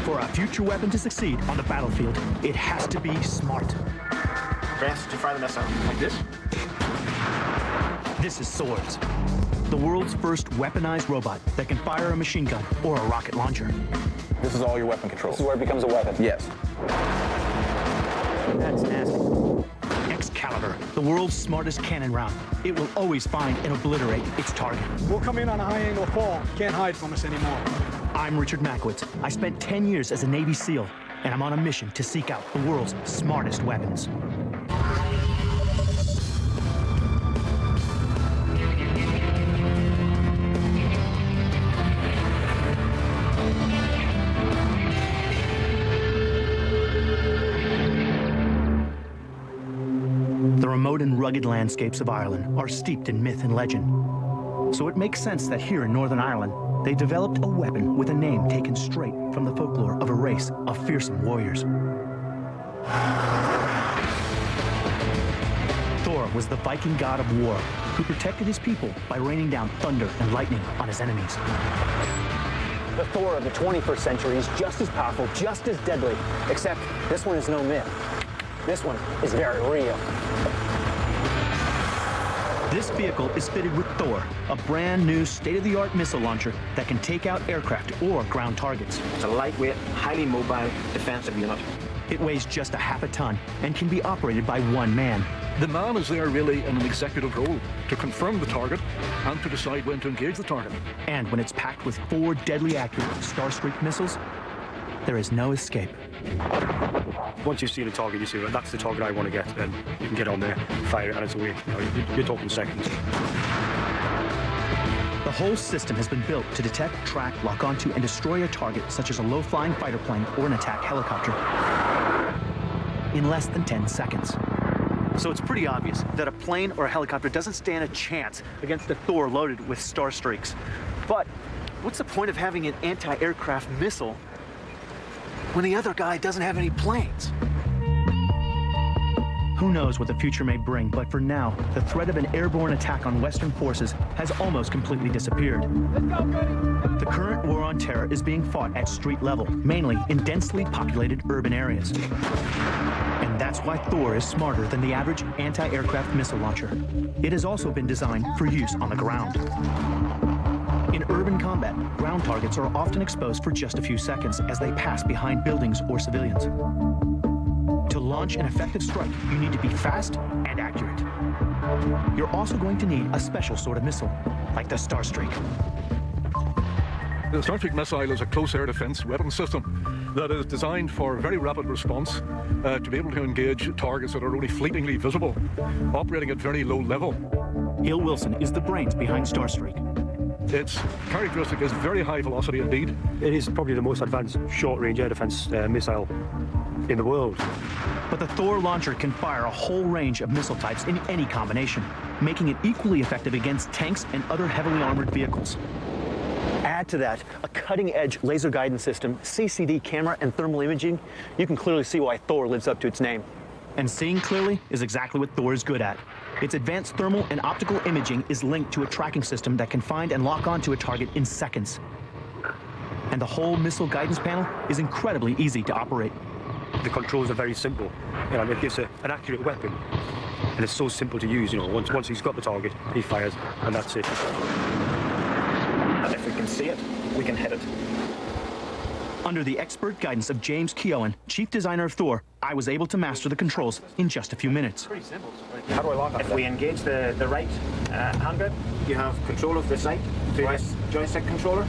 For a future weapon to succeed on the battlefield, it has to be smart. Press to fire the missile. Like this? This is Swords, the world's first weaponized robot that can fire a machine gun or a rocket launcher. This is all your weapon control. This is where it becomes a weapon. Yes. That's nasty. Excalibur, the world's smartest cannon round. It will always find and obliterate its target. We'll come in on a high-angle fall. Can't hide from us anymore. I'm Richard Mackwitz. I spent 10 years as a Navy SEAL, and I'm on a mission to seek out the world's smartest weapons. The remote and rugged landscapes of Ireland are steeped in myth and legend. So it makes sense that here in Northern Ireland, they developed a weapon with a name taken straight from the folklore of a race of fearsome warriors. Thor was the Viking god of war who protected his people by raining down thunder and lightning on his enemies. The Thor of the 21st century is just as powerful, just as deadly, except this one is no myth. This one is very real. This vehicle is fitted with Thor, a brand new state-of-the-art missile launcher that can take out aircraft or ground targets. It's a lightweight, highly mobile defensive unit. It weighs just a half a ton and can be operated by one man. The man is there really in an executive role to confirm the target and to decide when to engage the target. And when it's packed with 4 deadly accurate Starstreak missiles, there is no escape. Once you've seen a target, you see, well, that's the target I want to get, then you can get on there, fire it, and it's away. You know, you're talking seconds. The whole system has been built to detect, track, lock onto, and destroy a target such as a low-flying fighter plane or an attack helicopter in less than 10 seconds. So it's pretty obvious that a plane or a helicopter doesn't stand a chance against a Thor loaded with Starstreaks. But what's the point of having an anti-aircraft missile when the other guy doesn't have any planes? Who knows what the future may bring, but for now, the threat of an airborne attack on Western forces has almost completely disappeared. The current war on terror is being fought at street level, mainly in densely populated urban areas. And that's why Thor is smarter than the average anti-aircraft missile launcher. It has also been designed for use on the ground. In urban combat, ground targets are often exposed for just a few seconds as they pass behind buildings or civilians. To launch an effective strike, you need to be fast and accurate. You're also going to need a special sort of missile, like the Starstreak. The Starstreak missile is a close air defense weapon system that is designed for very rapid response to be able to engage targets that are only fleetingly visible, operating at very low level. Hill Wilson is the brains behind Starstreak. Its characteristic is very high velocity indeed. It is probably the most advanced short-range air defense missile in the world. But the Thor launcher can fire a whole range of missile types in any combination, making it equally effective against tanks and other heavily armored vehicles. Add to that a cutting-edge laser guidance system, CCD camera, and thermal imaging. You can clearly see why Thor lives up to its name. And seeing clearly is exactly what Thor is good at. Its advanced thermal and optical imaging is linked to a tracking system that can find and lock onto a target in seconds. And the whole missile guidance panel is incredibly easy to operate. The controls are very simple. You know, it gives an accurate weapon, and it's so simple to use. You know, once he's got the target, he fires, and that's it. And if we can see it, we can hit it. Under the expert guidance of James Keown, chief designer of Thor, I was able to master the controls in just a few minutes. Pretty simple. How do I lock on? If we engage the right hand grip, you have control of the sight through this joystick controller.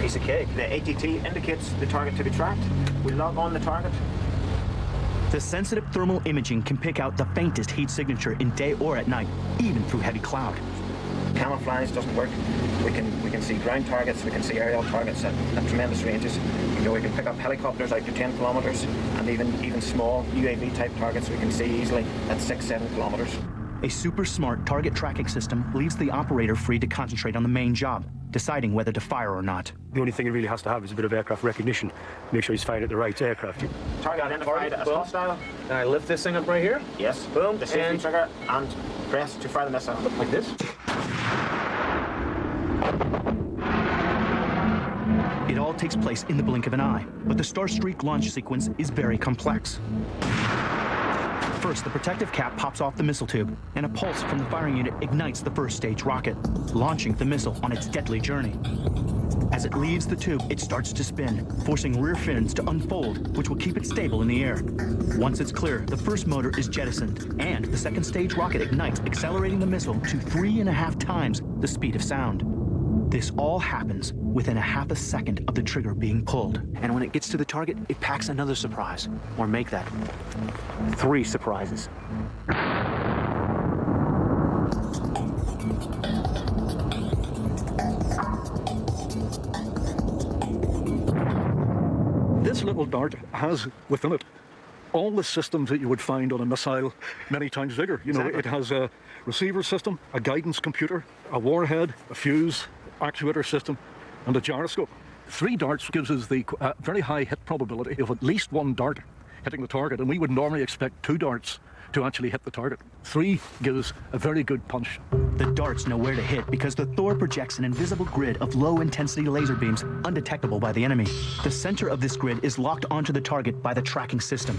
Piece of cake. The ATT indicates the target to be tracked. We log on the target. The sensitive thermal imaging can pick out the faintest heat signature in day or at night, even through heavy cloud. Camouflage doesn't work. We can see ground targets, we can see aerial targets at tremendous ranges. You know, we can pick up helicopters out to 10 kilometers, and even small UAV type targets we can see easily at 6-7 kilometers. A super smart target tracking system leaves the operator free to concentrate on the main job, deciding whether to fire or not. The only thing he really has to have is a bit of aircraft recognition. Make sure he's firing at the right aircraft. Target identified as hostile. Can I lift this thing up right here? Yes. Boom. The safety trigger and press to fire the missile. Like this. It all takes place in the blink of an eye, but the Starstreak launch sequence is very complex. First, the protective cap pops off the missile tube, and a pulse from the firing unit ignites the first stage rocket, launching the missile on its deadly journey. As it leaves the tube, it starts to spin, forcing rear fins to unfold, which will keep it stable in the air. Once it's clear, the first motor is jettisoned, and the second stage rocket ignites, accelerating the missile to 3.5 times the speed of sound. This all happens within a half a second of the trigger being pulled. And when it gets to the target, it packs another surprise. Or make that 3 surprises. This little dart has within it all the systems that you would find on a missile many times bigger. You know, it has a receiver system, a guidance computer, a warhead, a fuse, actuator system, and a gyroscope. 3 darts gives us the very high hit probability of at least 1 dart hitting the target, and we would normally expect 2 darts to actually hit the target. 3 gives a very good punch. The darts know where to hit because the Thor projects an invisible grid of low-intensity laser beams undetectable by the enemy. The center of this grid is locked onto the target by the tracking system.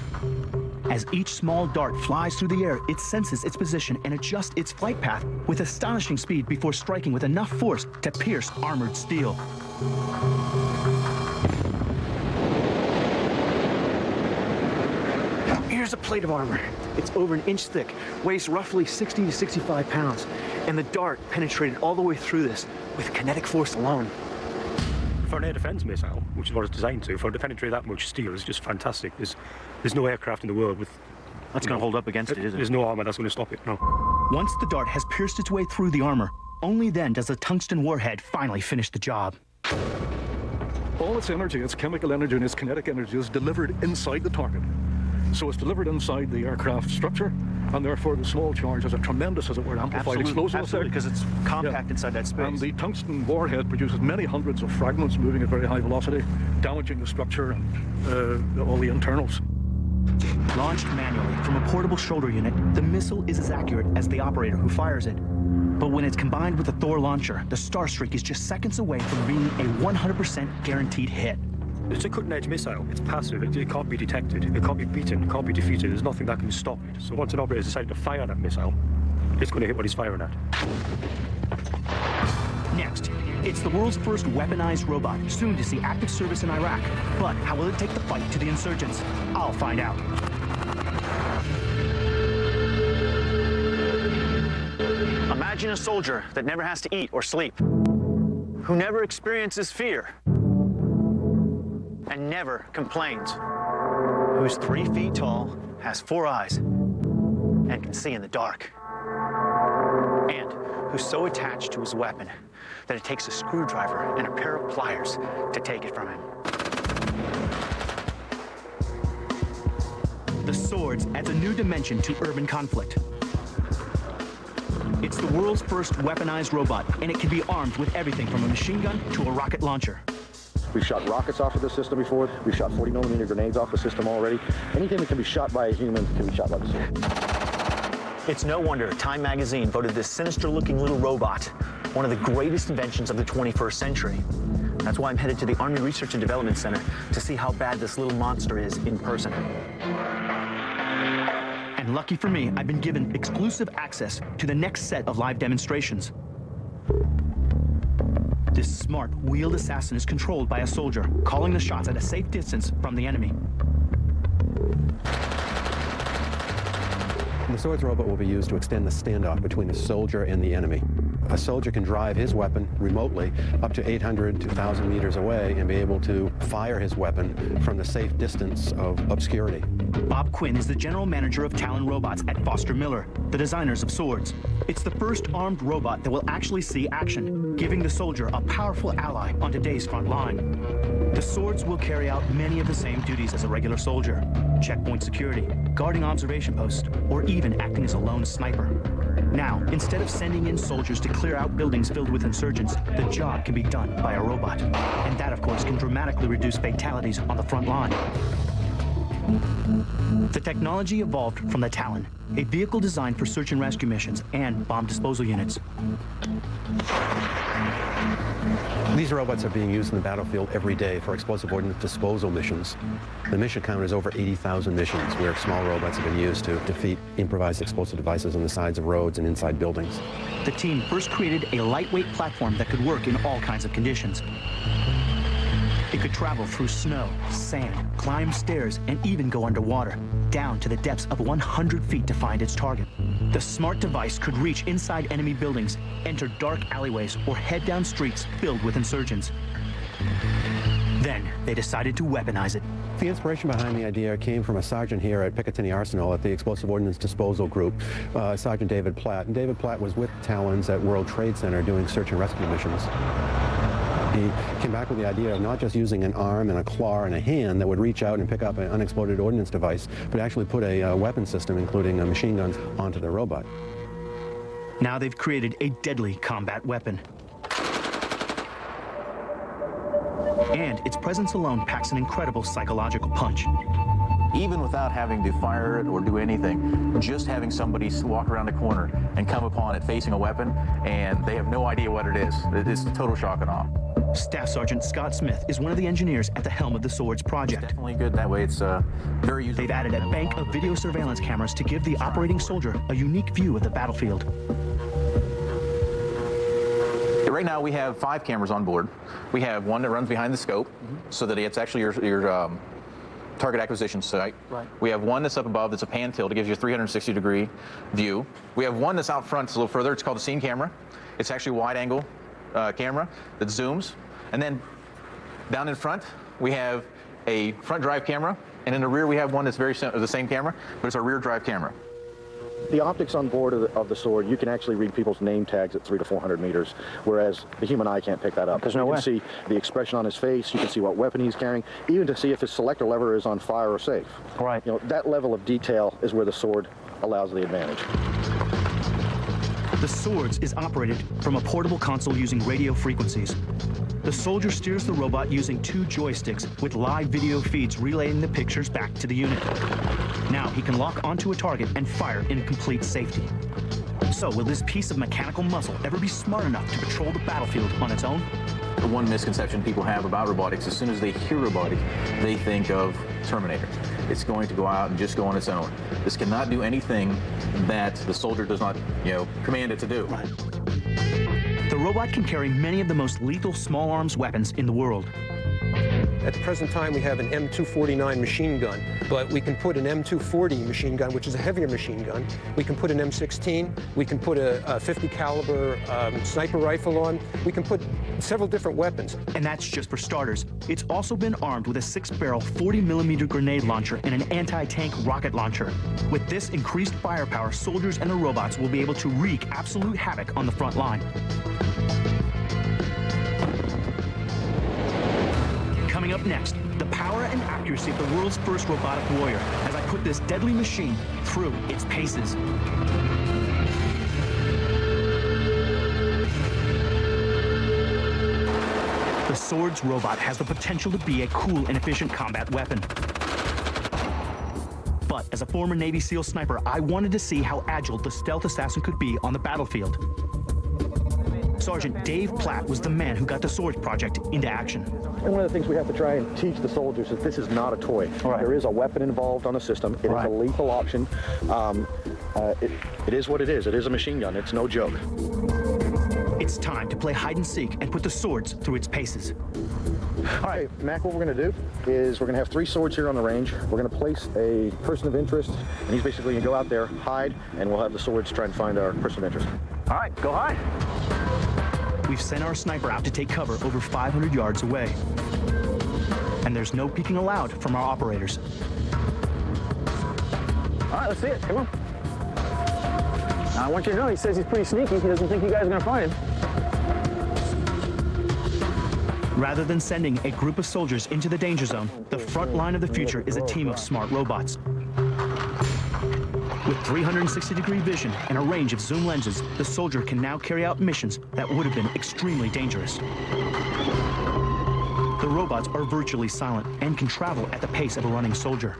As each small dart flies through the air, it senses its position and adjusts its flight path with astonishing speed before striking with enough force to pierce armored steel. Here's a plate of armor. It's over 1 inch thick, weighs roughly 60 to 65 pounds, and the dart penetrated all the way through this with kinetic force alone. For an air defense missile, which is what it's designed to penetrate that much steel is just fantastic. There's no aircraft in the world with... That's going to hold up against it, isn't it? There's no armor that's going to stop it, no. Once the dart has pierced its way through the armor, only then does the tungsten warhead finally finish the job. All its energy, its chemical energy and its kinetic energy is delivered inside the target. So it's delivered inside the aircraft structure, and therefore the small charge has a tremendous, as it were, amplified explosive Absolutely, because it's compact inside that space. And the tungsten warhead produces many hundreds of fragments moving at very high velocity, damaging the structure and all the internals. Launched manually from a portable shoulder unit, the missile is as accurate as the operator who fires it. But when it's combined with the Thor launcher, the Starstreak is just seconds away from being a 100% guaranteed hit. It's a cutting-edge missile. It's passive. It can't be detected. It can't be beaten. It can't be defeated. There's nothing that can stop it. So once an operator has decided to fire that missile, it's going to hit what he's firing at. Next, it's the world's first weaponized robot, soon to see active service in Iraq. But how will it take the fight to the insurgents? I'll find out. Imagine a soldier that never has to eat or sleep, who never experiences fear, and never complains, who's 3 feet tall, has 4 eyes, and can see in the dark, and who's so attached to his weapon that it takes a screwdriver and a pair of pliers to take it from him. The Swords adds a new dimension to urban conflict. It's the world's first weaponized robot, and it can be armed with everything from a machine gun to a rocket launcher. We've shot rockets off of the system before. We've shot 40mm grenades off the system already. Anything that can be shot by a human can be shot by the Sword. It's no wonder Time magazine voted this sinister-looking little robot one of the greatest inventions of the 21st century. That's why I'm headed to the Army Research and Development Center to see how bad this little monster is in person. And lucky for me, I've been given exclusive access to the next set of live demonstrations. This smart, wheeled assassin is controlled by a soldier, calling the shots at a safe distance from the enemy. The Swords robot will be used to extend the standoff between the soldier and the enemy. A soldier can drive his weapon remotely up to 800 to 1,000 meters away and be able to fire his weapon from the safe distance of obscurity. Bob Quinn is the general manager of Talon Robots at Foster Miller, the designers of Swords. It's the first armed robot that will actually see action, giving the soldier a powerful ally on today's front line. The Swords will carry out many of the same duties as a regular soldier: checkpoint security, guarding observation posts, or even acting as a lone sniper. Now, instead of sending in soldiers to clear out buildings filled with insurgents, the job can be done by a robot. And that, of course, can dramatically reduce fatalities on the front line. The technology evolved from the Talon, a vehicle designed for search and rescue missions and bomb disposal units. These robots are being used in the battlefield every day for explosive ordnance disposal missions. The mission count is over 80,000 missions where small robots have been used to defeat improvised explosive devices on the sides of roads and inside buildings. The team first created a lightweight platform that could work in all kinds of conditions. It could travel through snow, sand, climb stairs, and even go underwater, down to the depths of 100 feet to find its target. The smart device could reach inside enemy buildings, enter dark alleyways, or head down streets filled with insurgents. Then they decided to weaponize it. The inspiration behind the idea came from a sergeant here at Picatinny Arsenal at the Explosive Ordnance Disposal Group, Sergeant David Platt. And David Platt was with Talons at World Trade Center doing search and rescue missions. He came back with the idea of not just using an arm and a claw and a hand that would reach out and pick up an unexploded ordnance device, but actually put a weapon system, including machine guns, onto their robot. Now they've created a deadly combat weapon. And its presence alone packs an incredible psychological punch. Even without having to fire it or do anything, just having somebody walk around the corner and come upon it facing a weapon, and they have no idea what it is. It's total shock and awe. Staff Sergeant Scott Smith is one of the engineers at the helm of the Swords project. It's definitely good that way. It's very useful. They've added a bank of video surveillance cameras to give the operating soldier a unique view of the battlefield. Right now we have 5 cameras on board. We have one that runs behind the scope, so that it's actually your target acquisition site. Right. We have one that's up above that's a pan tilt. It gives you a 360-degree view. We have one that's out front, it's a little further. It's called the scene camera. It's actually a wide-angle camera that zooms. And then down in front, we have a front drive camera. And in the rear, we have one that's the same camera, but it's a rear drive camera. The optics on board of the Sword, you can actually read people's name tags at 300 to 400 meters, whereas the human eye can't pick that up. There's no way. You can see the expression on his face, you can see what weapon he's carrying, even to see if his selector lever is on fire or safe. Right. You know, that level of detail is where the Sword allows the advantage. The Swords is operated from a portable console using radio frequencies. The soldier steers the robot using 2 joysticks with live video feeds relaying the pictures back to the unit. Now he can lock onto a target and fire in complete safety. So will this piece of mechanical muscle ever be smart enough to patrol the battlefield on its own? The one misconception people have about robotics, as soon as they hear robotics, they think of Terminator. It's going to go out and just go on its own. This cannot do anything that the soldier does not, command it to do. Right. The robot can carry many of the most lethal small arms weapons in the world. At the present time, we have an M249 machine gun, but we can put an M240 machine gun, which is a heavier machine gun. We can put an M16. We can put a 50 caliber sniper rifle on. We can put several different weapons. And that's just for starters. It's also been armed with a 6-barrel 40mm grenade launcher and an anti-tank rocket launcher. With this increased firepower, soldiers and the robots will be able to wreak absolute havoc on the front line. Coming up next, the power and accuracy of the world's first robotic warrior as I put this deadly machine through its paces. The Swords robot has the potential to be a cool and efficient combat weapon. But as a former Navy SEAL sniper, I wanted to see how agile the stealth assassin could be on the battlefield. Sergeant Dave Platt was the man who got the Swords project into action. And one of the things we have to try and teach the soldiers is this is not a toy. Right. There is a weapon involved on the system. It is a lethal option. It is what it is. It is a machine gun. It's no joke. It's time to play hide and seek and put the Swords through its paces. All right, Mac, what we're going to do is we're going to have 3 swords here on the range. We're going to place a person of interest, and he's basically going to go out there, hide, and we'll have the swords try and find our person of interest. All right, go hide. We've sent our sniper out to take cover over 500 yards away. And there's no peeking allowed from our operators. All right, let's see it. Come on. Now, I want you to know, he says he's pretty sneaky. He doesn't think you guys are going to find him. Rather than sending a group of soldiers into the danger zone, the front line of the future is a team of smart robots. With 360-degree vision and a range of zoom lenses, the soldier can now carry out missions that would have been extremely dangerous. The robots are virtually silent and can travel at the pace of a running soldier.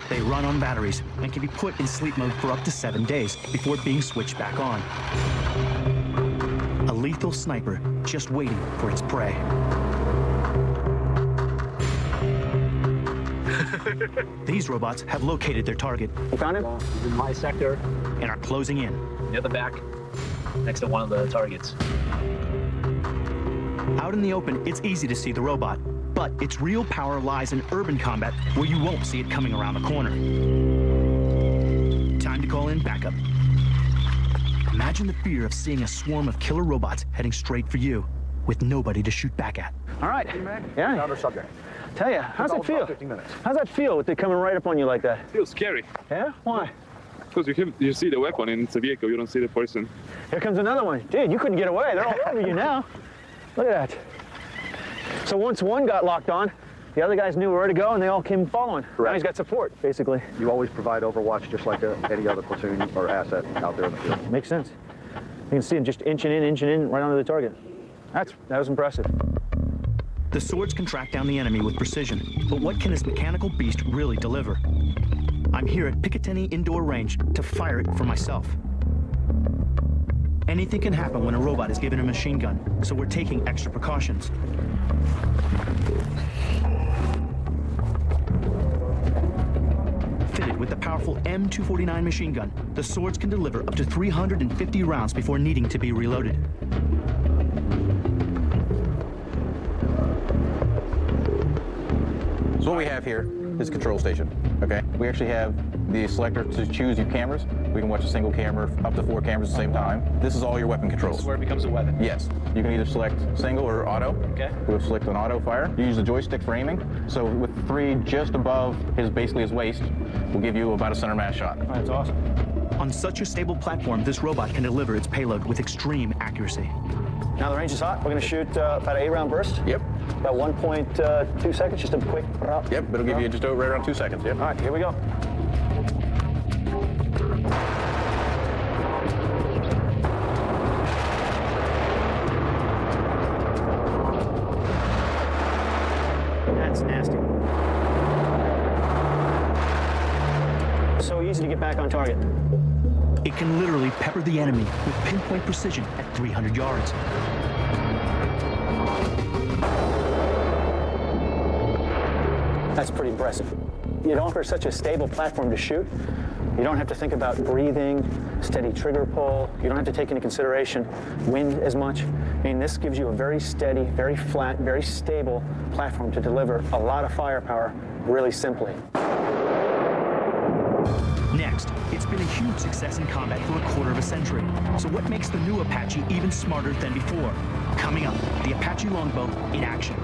They run on batteries and can be put in sleep mode for up to 7 days before being switched back on. A lethal sniper just waiting for its prey. These robots have located their target. You found him? He's in my sector. And are closing in. Near the back, next to one of the targets. Out in the open, it's easy to see the robot, but its real power lies in urban combat, where you won't see it coming around the corner. Time to call in backup. Imagine the fear of seeing a swarm of killer robots heading straight for you, with nobody to shoot back at. All right. Yeah. Found our subject. Tell you, how's it feel? 15 minutes. How's that feel with it coming right up on you like that? Feels scary. Yeah? Why? Because you see the weapon and it's a vehicle, you don't see the person. Here comes another one. Dude, you couldn't get away. They're all over you now. Look at that. So once one got locked on, the other guys knew where to go and they all came following. Correct. Now he's got support, basically. You always provide overwatch just like any other platoon or asset out there in the field. Makes sense. You can see him just inching in, right onto the target. That was impressive. The swords can track down the enemy with precision, but what can this mechanical beast really deliver? I'm here at Picatinny Indoor Range to fire it for myself. Anything can happen when a robot is given a machine gun, so we're taking extra precautions. Fitted with the powerful M249 machine gun, the swords can deliver up to 350 rounds before needing to be reloaded. So what we have here is a control station, okay? We actually have the selector to choose your cameras. We can watch a single camera, up to 4 cameras at the same time. This is all your weapon controls. This is where it becomes a weapon? Yes. You can either select single or auto. Okay. We'll select an auto fire. You use the joystick for aiming. So with 3 just above basically his waist, will give you about a center mass shot. That's awesome. On such a stable platform, this robot can deliver its payload with extreme accuracy. Now the range is hot. We're going to shoot about an 8-round burst. Yep. About 1.2 seconds, just a quick drop. Yep, it'll give you just right around 2 seconds, yep. All right, here we go. That's nasty. So easy to get back on target. It can literally pepper the enemy with pinpoint precision at 300 yards. That's pretty impressive. It offers such a stable platform to shoot. You don't have to think about breathing, steady trigger pull. You don't have to take into consideration wind as much. I mean, this gives you a very steady, very flat, very stable platform to deliver a lot of firepower really simply. Next, it's been a huge success in combat for a quarter of a century. So what makes the new Apache even smarter than before? Coming up, the Apache Longbow in action.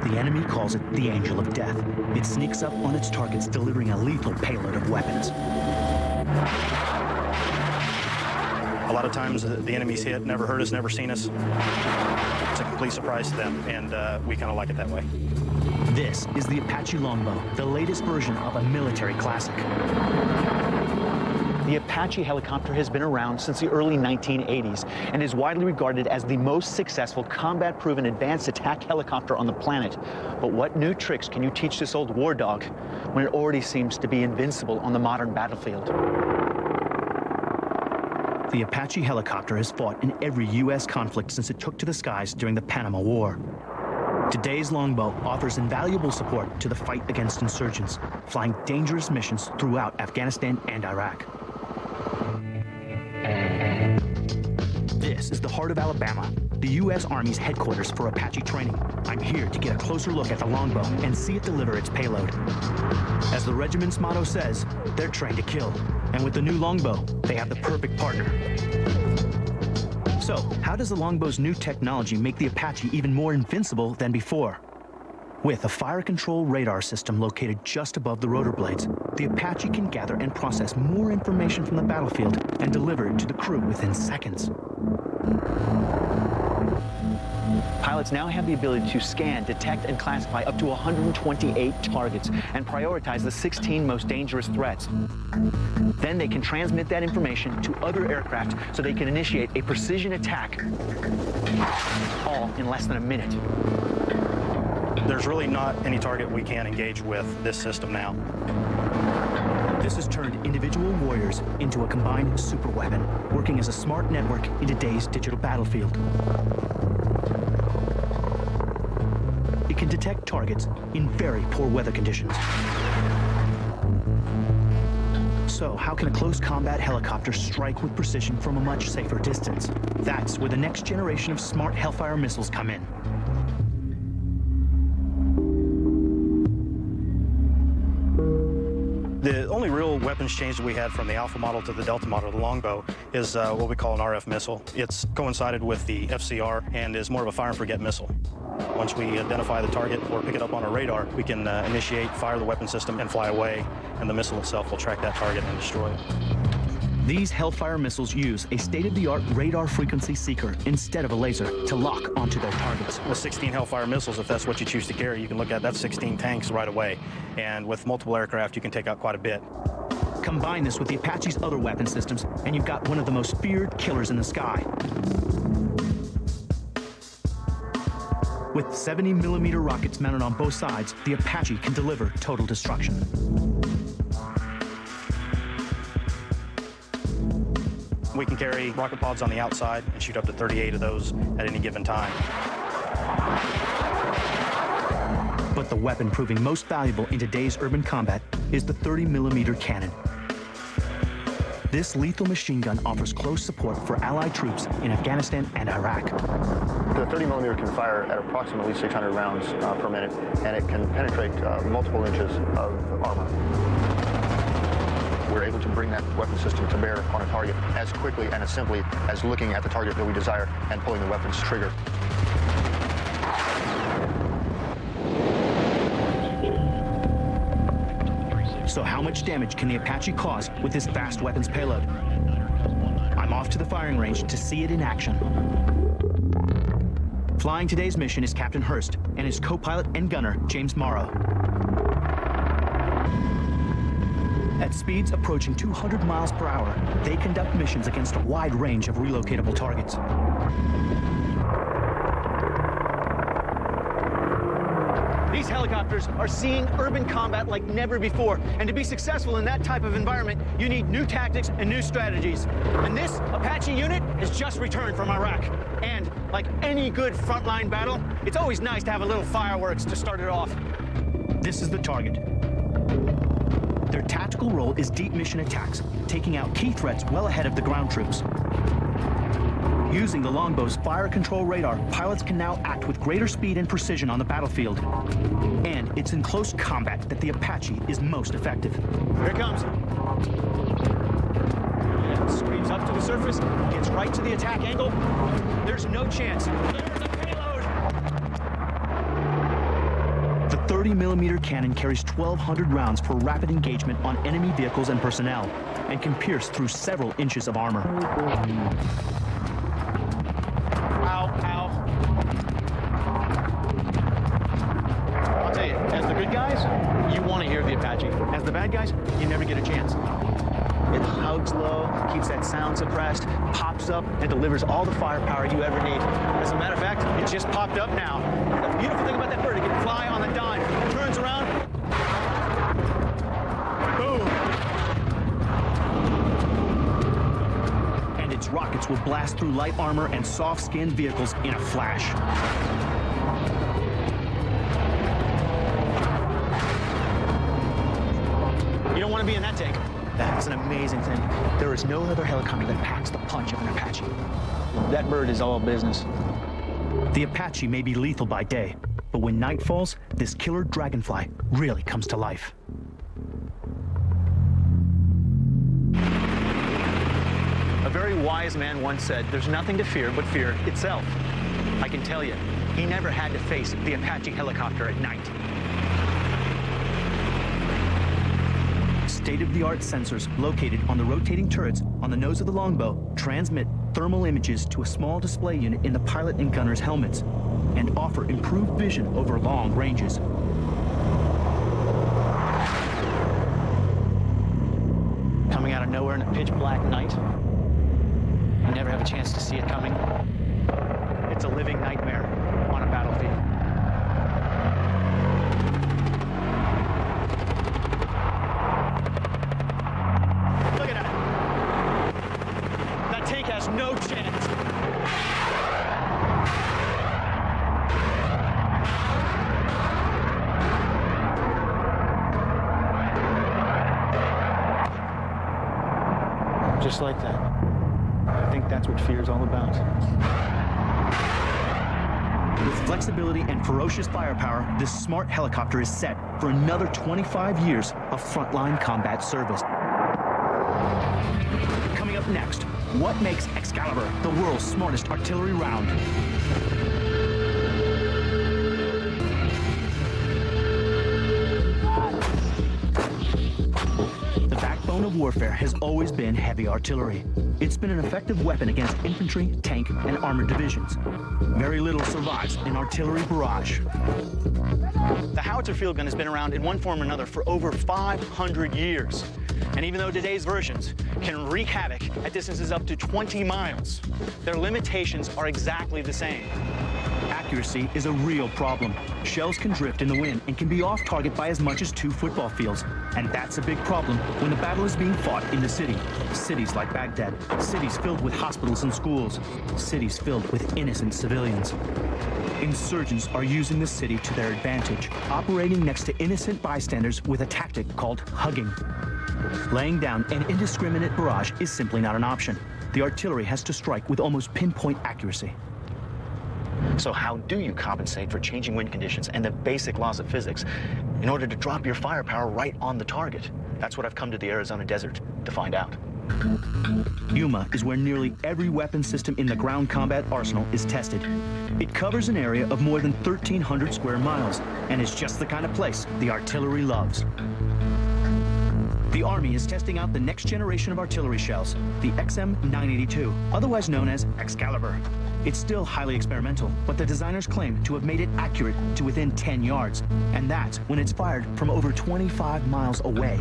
The enemy calls it the Angel of Death. It sneaks up on its targets, delivering a lethal payload of weapons. A lot of times the enemy's hit, never heard us, never seen us. It's a complete surprise to them, and we kind of like it that way. This is the Apache Longbow, the latest version of a military classic. The Apache helicopter has been around since the early 1980s and is widely regarded as the most successful combat-proven advanced attack helicopter on the planet. But what new tricks can you teach this old war dog when it already seems to be invincible on the modern battlefield? The Apache helicopter has fought in every U.S. conflict since it took to the skies during the Panama War. Today's Longbow offers invaluable support to the fight against insurgents, flying dangerous missions throughout Afghanistan and Iraq. This is the heart of Alabama, the U.S. Army's headquarters for Apache training. I'm here to get a closer look at the Longbow and see it deliver its payload. As the regiment's motto says, they're trained to kill. And with the new Longbow, they have the perfect partner. So, how does the Longbow's new technology make the Apache even more invincible than before? With a fire control radar system located just above the rotor blades, the Apache can gather and process more information from the battlefield and deliver it to the crew within seconds. pilots now have the ability to scan, detect, and classify up to 128 targets and prioritize the 16 most dangerous threats. Then they can transmit that information to other aircraft so they can initiate a precision attack, all in less than a minute. There's really not any target we can't engage with this system now. This has turned individual warriors into a combined superweapon, working as a smart network in today's digital battlefield. It can detect targets in very poor weather conditions. So how can a close combat helicopter strike with precision from a much safer distance? That's where the next generation of smart Hellfire missiles come in. The only real weapons change that we had from the Alpha model to the Delta model, the Longbow, is what we call an RF missile. It's coincided with the FCR and is more of a fire and forget missile. Once we identify the target or pick it up on our radar, we can initiate, fire the weapon system, and fly away, and the missile itself will track that target and destroy it. These Hellfire missiles use a state-of-the-art radar frequency seeker instead of a laser to lock onto their targets. With 16 Hellfire missiles, if that's what you choose to carry, you can look at that 16 tanks right away. And with multiple aircraft, you can take out quite a bit. Combine this with the Apache's other weapon systems, and you've got one of the most feared killers in the sky. With 70mm rockets mounted on both sides, the Apache can deliver total destruction. We can carry rocket pods on the outside and shoot up to 38 of those at any given time. But the weapon proving most valuable in today's urban combat is the 30mm cannon. This lethal machine gun offers close support for Allied troops in Afghanistan and Iraq. The 30mm can fire at approximately 600 rounds per minute, and it can penetrate multiple inches of armor. We're able to bring that weapon system to bear on a target as quickly and as simply as looking at the target that we desire and pulling the weapon's trigger. So how much damage can the Apache cause with this fast weapons payload? I'm off to the firing range to see it in action. Flying today's mission is Captain Hurst and his co-pilot and gunner, James Morrow. At speeds approaching 200 miles per hour, they conduct missions against a wide range of relocatable targets. These helicopters are seeing urban combat like never before, and to be successful in that type of environment, you need new tactics and new strategies. And this Apache unit has just returned from Iraq. And like any good frontline battle, it's always nice to have a little fireworks to start it off. This is the target. Their tactical role is deep mission attacks, taking out key threats well ahead of the ground troops. Using the Longbow's fire control radar, pilots can now act with greater speed and precision on the battlefield. And it's in close combat that the Apache is most effective. Here it comes. Yeah, screams up to the surface, gets right to the attack angle. There's no chance. There's a payload. The 30mm cannon carries 1,200 rounds for rapid engagement on enemy vehicles and personnel, and can pierce through several inches of armor. Ow, ow. I'll tell you, as the good guys, you want to hear the Apache. As the bad guys, you never get a chance. It hugs low, keeps that sound suppressed, pops up, and delivers all the firepower you ever need. As a matter of fact, it just popped up now. The beautiful thing about that bird, it can fly on the dime. It turns around. Boom. And its rockets will blast through light armor and soft-skinned vehicles in a flash. You don't want to be in that tank. That's an amazing thing. There is no other helicopter that packs the punch of an Apache. That bird is all business. The Apache may be lethal by day, but when night falls, this killer dragonfly really comes to life. A very wise man once said, there's nothing to fear but fear itself. I can tell you, he never had to face the Apache helicopter at night. State-of-the-art sensors located on the rotating turrets on the nose of the Longbow transmit thermal images to a small display unit in the pilot and gunner's helmets and offer improved vision over long ranges. Coming out of nowhere in a pitch black night, you never have a chance to see it coming. It's a living nightmare on a battlefield. Look at that. That tank has no chance. Just like that. I think that's what fear is all about. With flexibility and ferocious firepower, this smart helicopter is set for another 25 years of frontline combat service. Coming up next, what makes Excalibur the world's smartest artillery round? The backbone of warfare has always been heavy artillery. It's been an effective weapon against infantry, tank, and armored divisions. Very little survives an artillery barrage. The howitzer field gun has been around in one form or another for over 500 years. And even though today's versions can wreak havoc at distances up to 20 miles, their limitations are exactly the same. Accuracy is a real problem. Shells can drift in the wind and can be off target by as much as 2 football fields. And that's a big problem when the battle is being fought in the city. Cities like Baghdad, cities filled with hospitals and schools, cities filled with innocent civilians. Insurgents are using the city to their advantage, operating next to innocent bystanders with a tactic called hugging. Laying down an indiscriminate barrage is simply not an option. The artillery has to strike with almost pinpoint accuracy. So how do you compensate for changing wind conditions and the basic laws of physics in order to drop your firepower right on the target? That's what I've come to the Arizona desert to find out. Yuma is where nearly every weapon system in the ground combat arsenal is tested. It covers an area of more than 1,300 square miles and is just the kind of place the artillery loves. The Army is testing out the next generation of artillery shells, the XM982, otherwise known as Excalibur. It's still highly experimental, but the designers claim to have made it accurate to within 10 yards, and that's when it's fired from over 25 miles away.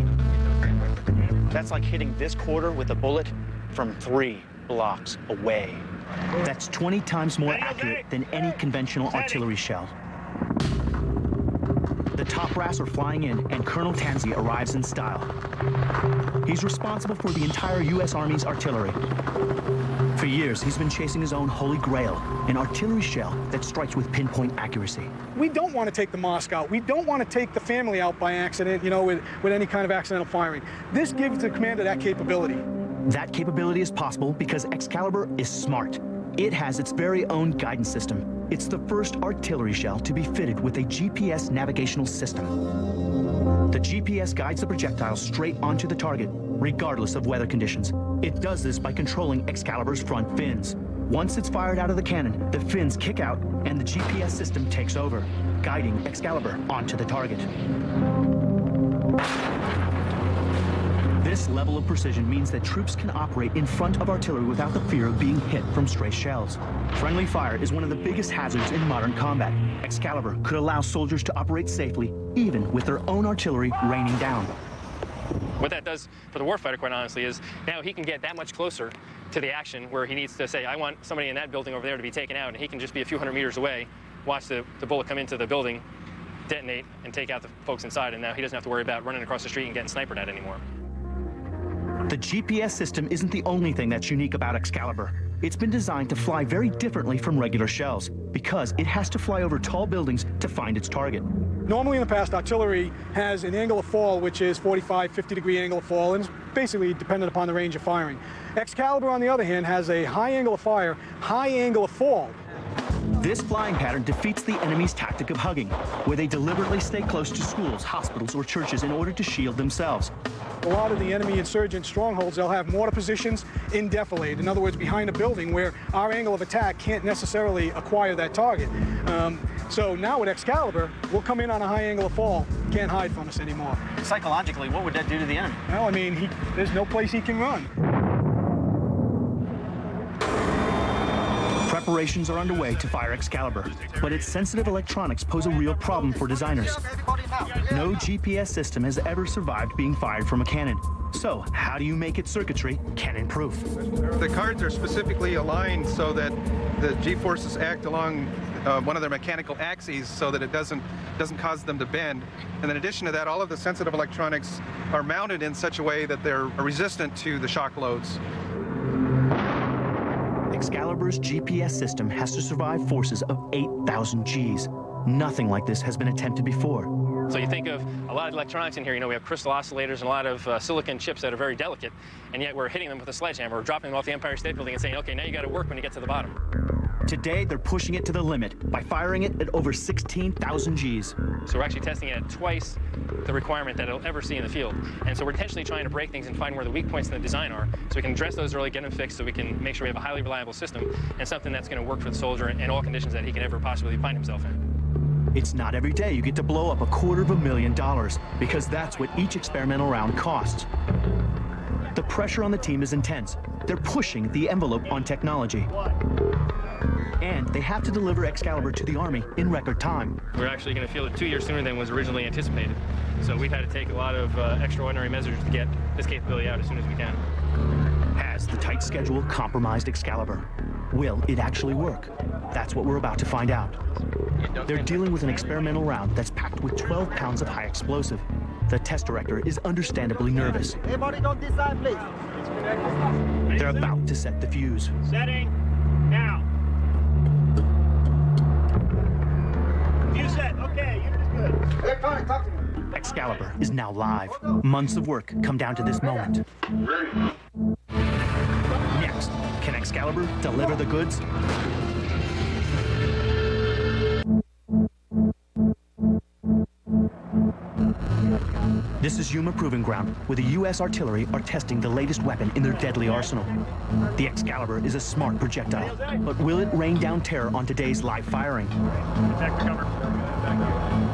That's like hitting this quarter with a bullet from 3 blocks away. That's 20 times more accurate than any conventional artillery shell. The top brass are flying in, and Colonel Tanzi arrives in style. He's responsible for the entire U.S. Army's artillery. For years, he's been chasing his own holy grail, an artillery shell that strikes with pinpoint accuracy. We don't want to take the mosque out. We don't want to take the family out by accident, you know, with any kind of accidental firing. This gives the commander that capability. That capability is possible because Excalibur is smart. It has its very own guidance system. It's the first artillery shell to be fitted with a GPS navigational system. The GPS guides the projectile straight onto the target, regardless of weather conditions. It does this by controlling Excalibur's front fins. Once it's fired out of the cannon, the fins kick out and the GPS system takes over, guiding Excalibur onto the target. This level of precision means that troops can operate in front of artillery without the fear of being hit from stray shells. Friendly fire is one of the biggest hazards in modern combat. Excalibur could allow soldiers to operate safely, even with their own artillery raining down. What that does for the warfighter, quite honestly, is now he can get that much closer to the action where he needs to say, I want somebody in that building over there to be taken out, and he can just be a few hundred meters away, watch the bullet come into the building, detonate, and take out the folks inside, and now he doesn't have to worry about running across the street and getting sniped at anymore. The GPS system isn't the only thing that's unique about Excalibur. It's been designed to fly very differently from regular shells because it has to fly over tall buildings to find its target. Normally in the past, artillery has an angle of fall, which is 45, 50-degree angle of fall, and it's basically dependent upon the range of firing. Excalibur, on the other hand, has a high angle of fire, high angle of fall. This flying pattern defeats the enemy's tactic of hugging, where they deliberately stay close to schools, hospitals, or churches in order to shield themselves. A lot of the enemy insurgent strongholds, they'll have mortar positions in defilade, in other words, behind a building where our angle of attack can't necessarily acquire that target. So now with Excalibur, we'll come in on a high angle of fall, can't hide from us anymore. Psychologically, what would that do to the enemy? Well, I mean, there's no place he can run. Preparations are underway to fire Excalibur, but its sensitive electronics pose a real problem for designers. No GPS system has ever survived being fired from a cannon. So, how do you make its circuitry cannon-proof? The cards are specifically aligned so that the G-forces act along one of their mechanical axes so that it doesn't cause them to bend. And in addition to that, all of the sensitive electronics are mounted in such a way that they're resistant to the shock loads. Excalibur's GPS system has to survive forces of 8,000 Gs. Nothing like this has been attempted before. So you think of a lot of electronics in here, you know, we have crystal oscillators and a lot of silicon chips that are very delicate, and yet we're hitting them with a sledgehammer. We're dropping them off the Empire State Building and saying, okay, now you got to work when you get to the bottom. Today, they're pushing it to the limit by firing it at over 16,000 Gs. So we're actually testing it at twice the requirement that it'll ever see in the field. And so we're intentionally trying to break things and find where the weak points in the design are, so we can address those early, get them fixed, so we can make sure we have a highly reliable system and something that's going to work for the soldier in all conditions that he can ever possibly find himself in. It's not every day you get to blow up $250,000, because that's what each experimental round costs. The pressure on the team is intense. They're pushing the envelope on technology. And they have to deliver Excalibur to the Army in record time. We're actually going to field it 2 years sooner than was originally anticipated. So we've had to take a lot of extraordinary measures to get this capability out as soon as we can. Has the tight schedule compromised Excalibur? Will it actually work? That's what we're about to find out. They're dealing with an experimental round that's packed with 12 pounds of high explosive. The test director is understandably nervous. Everybody don't decide, please. They're about to set the fuse. Setting now. Fuse set. Okay, unit is good. Electronic, talk to me. Excalibur is now live. Months of work come down to this moment. Next, can Excalibur deliver the goods? This is Yuma Proving Ground, where the U.S. artillery are testing the latest weapon in their deadly arsenal. The Excalibur is a smart projectile, but will it rain down terror on today's live firing?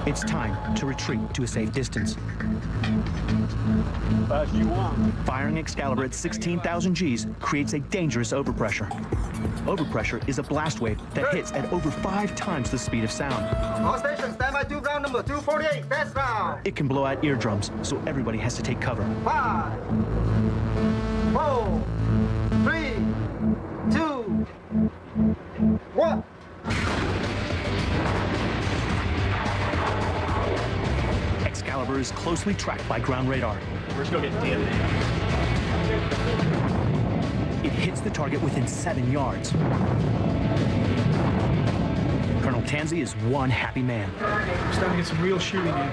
It's time to retreat to a safe distance. Firing Excalibur at 16,000 Gs creates a dangerous overpressure. Overpressure is a blast wave that hits at over 5 times the speed of sound. All stations, stand by to ground number 248, test round. It can blow out eardrums, so everybody has to take cover. 5, 4, 3, 2, 1. Excalibur is closely tracked by ground radar. We're just going to get DNA. It hits the target within 7 yards. Colonel Tanzi is one happy man. We're starting to get some real shooting here.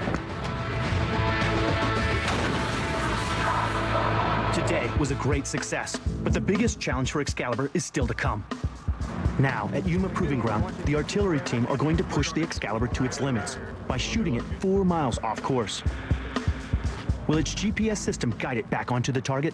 Today was a great success, but the biggest challenge for Excalibur is still to come. Now, at Yuma Proving Ground, the artillery team are going to push the Excalibur to its limits by shooting it 4 miles off course. Will its GPS system guide it back onto the target?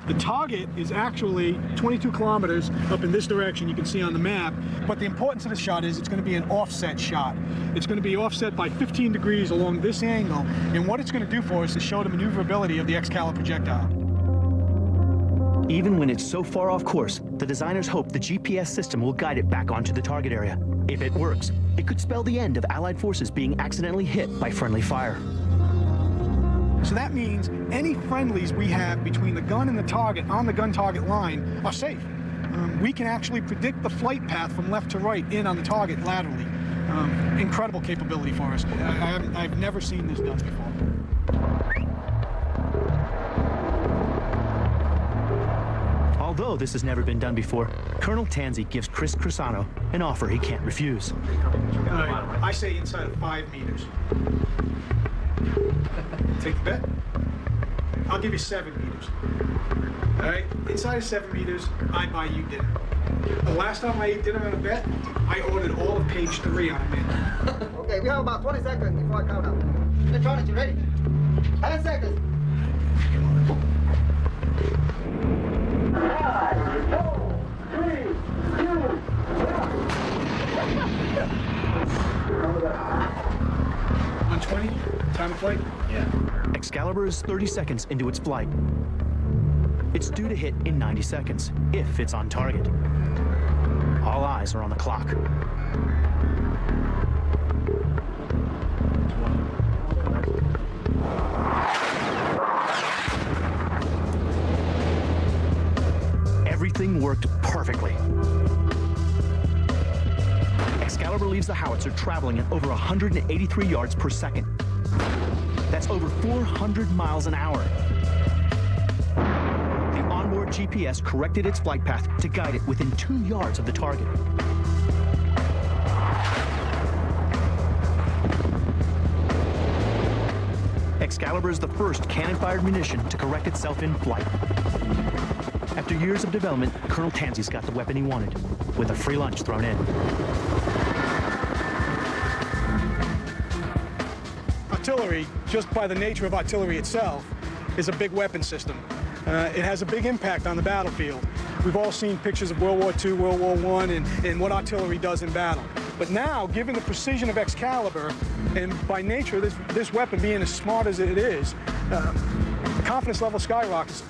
The target is actually 22 kilometers up in this direction, you can see on the map, but the importance of the shot is it's going to be an offset shot. It's going to be offset by 15 degrees along this angle, and what it's going to do for us is show the maneuverability of the Excalibur projectile. Even when it's so far off course, the designers hope the GPS system will guide it back onto the target area. If it works, it could spell the end of Allied forces being accidentally hit by friendly fire. So that means any friendlies we have between the gun and the target on the gun-target line are safe. We can actually predict the flight path from left to right in on the target laterally. Incredible capability for us. I've never seen this done before. Although this has never been done before, Colonel Tanzi gives Chris Crisano an offer he can't refuse. I say inside of 5 meters. Take the bet? I'll give you 7 meters. All right? Inside of 7 meters, I buy you dinner. The last time I ate dinner on a bet, I ordered all of page 3 on a menu. Okay, we have about 20 seconds before I count out. Electronics, you ready? 10 seconds. 5, 4, 3, 2, 120, time of flight? Yeah. Excalibur is 30 seconds into its flight. It's due to hit in 90 seconds, if it's on target. All eyes are on the clock. Everything worked perfectly. Excalibur leaves the howitzer traveling at over 183 yards per second. That's over 400 miles an hour. The onboard GPS corrected its flight path to guide it within 2 yards of the target. Excalibur is the first cannon-fired munition to correct itself in flight. After years of development, Colonel Tansi's got the weapon he wanted, with a free lunch thrown in. Artillery, just by the nature of artillery itself, is a big weapon system. It has a big impact on the battlefield. We've all seen pictures of World War II, World War I, and what artillery does in battle. But now, given the precision of Excalibur, and by nature this weapon being as smart as it is, the confidence level skyrockets.